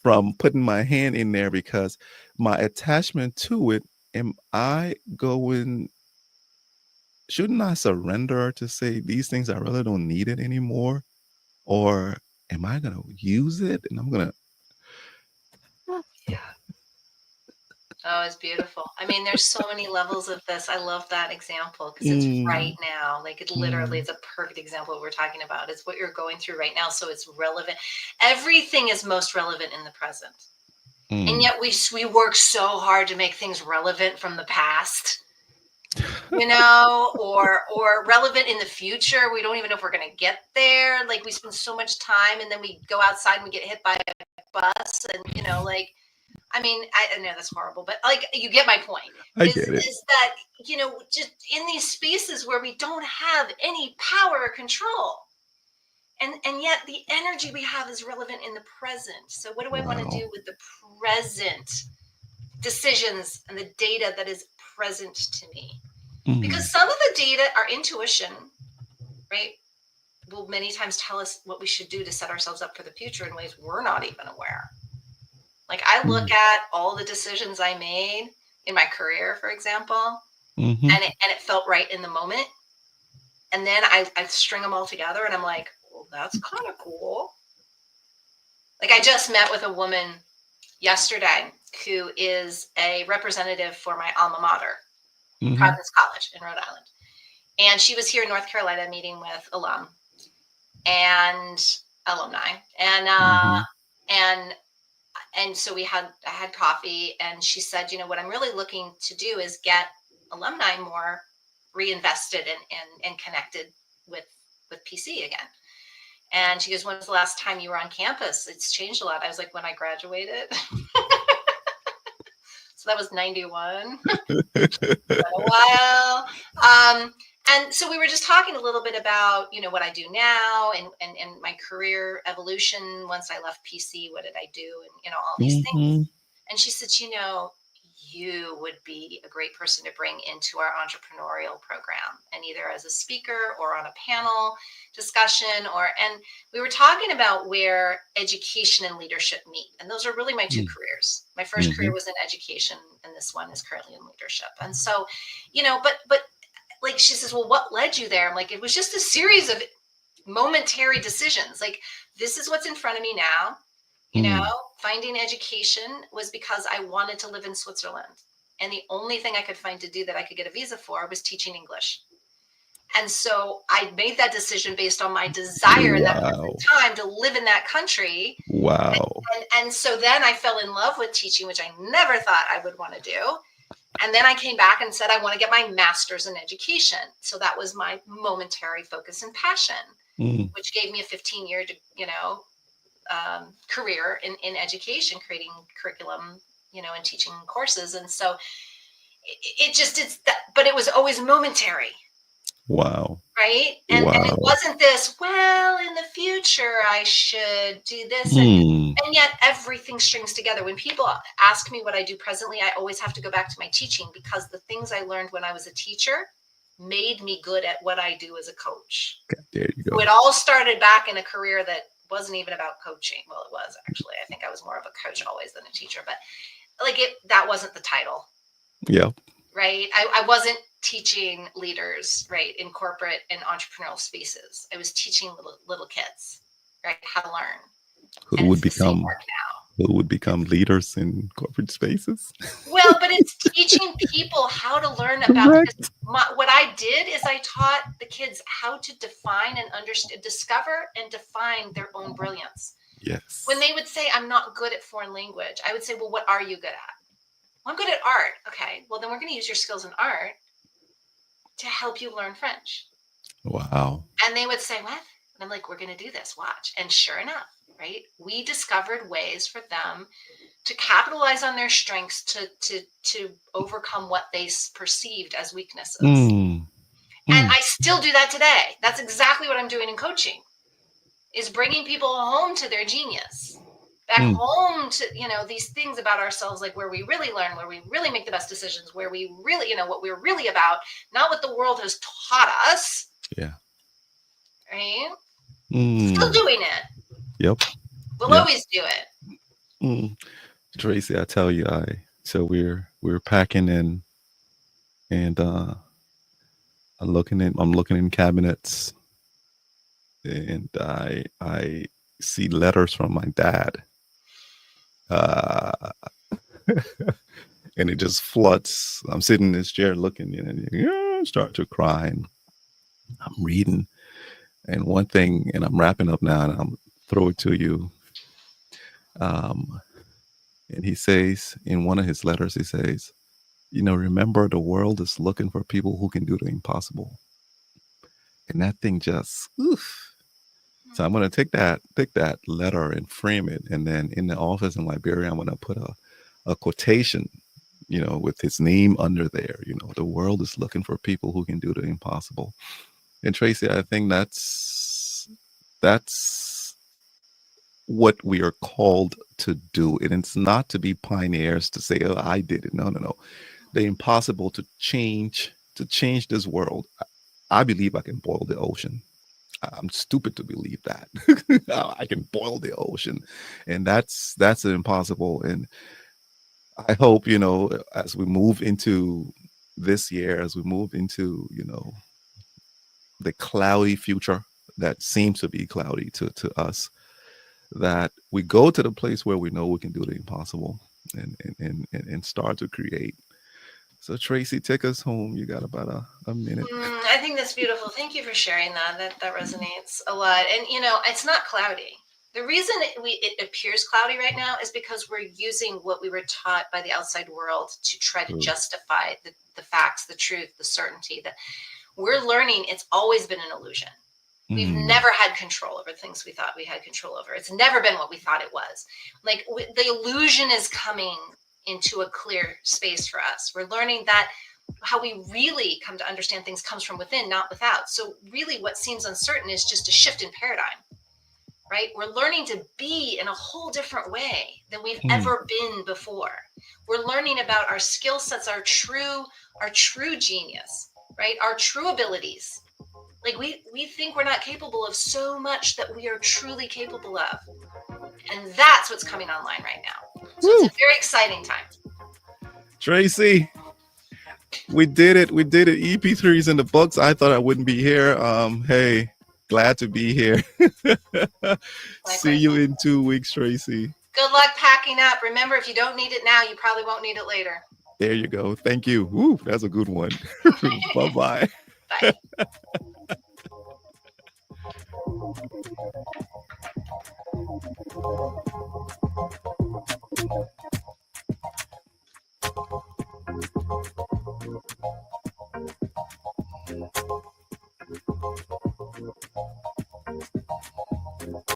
from putting my hand in there, because my attachment to it, shouldn't I surrender to say these things I really don't need it anymore? Or am I going to use it and I'm going to, Yeah. Oh, it's beautiful. I mean, there's so many levels of this. I love that example because it's right now. Like it literally is a perfect example of what we're talking about. It's what you're going through right now. So it's relevant. Everything is most relevant in the present. And yet we work so hard to make things relevant from the past, or relevant in the future. We don't even know if we're going to get there. Like we spend so much time and then we go outside and we get hit by a bus and, I mean, I know that's horrible, but like you get my point. I get it. Is that, just in these spaces where we don't have any power or control. And yet the energy we have is relevant in the present. So what do I want to do with the present decisions and the data that is present to me? Because some of the data, our intuition, right, will many times tell us what we should do to set ourselves up for the future in ways we're not even aware. Like I look at all the decisions I made in my career, for example, and it felt right in the moment. And then I string them all together and I'm like, well, that's kind of cool. Like I just met with a woman yesterday who is a representative for my alma mater, Providence College in Rhode Island. And she was here in North Carolina meeting with alumni. And so I had coffee and she said, what I'm really looking to do is get alumni more reinvested and connected with PC again. And she goes, when was the last time you were on campus? It's changed a lot. I was like, when I graduated. So that was 91. A while. And so we were just talking a little bit about, what I do now and my career evolution. Once I left PC, what did I do? And, all these things. And she said, you would be a great person to bring into our entrepreneurial program, and either as a speaker or on a panel discussion, and we were talking about where education and leadership meet. And those are really my two careers. My first career was in education, and this one is currently in leadership. And so, but like she says, well, what led you there? I'm like, it was just a series of momentary decisions. Like, this is what's in front of me now. Finding education was because I wanted to live in Switzerland. And the only thing I could find to do that I could get a visa for was teaching English. And so I made that decision based on my desire in that time to live in that country. Wow. And so then I fell in love with teaching, which I never thought I would want to do. And then I came back and said, I want to get my master's in education. So that was my momentary focus and passion, which gave me a 15-year, career in education, creating curriculum, and teaching courses. And so it just is that, but it was always momentary. Wow. Right. And it wasn't this, well, in the future, I should do this. And yet everything strings together. When people ask me what I do presently, I always have to go back to my teaching, because the things I learned when I was a teacher made me good at what I do as a coach. Okay, there you go. So it all started back in a career that wasn't even about coaching. Well, it was actually. I think I was more of a coach always than a teacher, but that wasn't the title. Yeah. Right. I wasn't teaching leaders, right, in corporate and entrepreneurial spaces. I was teaching little kids, right, how to learn. Who would become leaders in corporate spaces? Well, but it's teaching people how to learn about. What I did is I taught the kids how to define and discover and define their own brilliance. Yes. When they would say, I'm not good at foreign language, I would say, well, what are you good at? Well, I'm good at art. Okay, well, then we're going to use your skills in art to help you learn French. Wow. And they would say, what? And I'm like, we're going to do this, watch. And sure enough, right, we discovered ways for them to capitalize on their strengths to overcome what they perceived as weaknesses. And I still do that today. That's exactly what I'm doing in coaching, is bringing people home to their genius, back home to, these things about ourselves, like where we really learn, where we really make the best decisions, where we really, what we're really about, not what the world has taught us. Yeah. Right? Still doing it. Yep. We'll always do it. Tracy, I tell you, so we're packing in, and I'm looking in cabinets, and I see letters from my dad. And it just floods. I'm sitting in this chair looking, and start to cry. And I'm reading, and one thing, and I'm wrapping up now, and I'm throw it to you. And he says, in one of his letters, he says, remember, the world is looking for people who can do the impossible. And that thing just, oof. So I'm going to take that letter and frame it. And then in the office in Liberia, I'm going to put a quotation, with his name under there. The world is looking for people who can do the impossible. And Tracy, I think that's what we are called to do. And it's not to be pioneers, to say, oh, I did it. No. The impossible, to change this world. I believe I can boil the ocean. I'm stupid to believe that. I can boil the ocean. And that's impossible. And I hope, as we move into this year, as we move into, the cloudy future that seems to be cloudy to us, that we go to the place where we know we can do the impossible and start to create. So Tracy, take us home. You got about a minute. I think that's beautiful. Thank you for sharing that. That resonates a lot. And, it's not cloudy. The reason it appears cloudy right now is because we're using what we were taught by the outside world to try to justify the facts, the truth, the certainty. That we're learning it's always been an illusion. We've never had control over things we thought we had control over. It's never been what we thought it was. Like the illusion is coming into a clear space for us. We're learning that how we really come to understand things comes from within, not without. So really what seems uncertain is just a shift in paradigm, right? We're learning to be in a whole different way than we've ever been before. We're learning about our skill sets, our true genius, right? Our true abilities. Like we think we're not capable of so much that we are truly capable of. And that's what's coming online right now. So it's a very exciting time. Tracy, we did it. EP3 is in the books. I thought I wouldn't be here. Hey, glad to be here. See you in 2 weeks, Tracy. Good luck packing up. Remember, if you don't need it now, you probably won't need it later. There you go. Thank you. Woo, that's a good one. Bye-bye. Bye.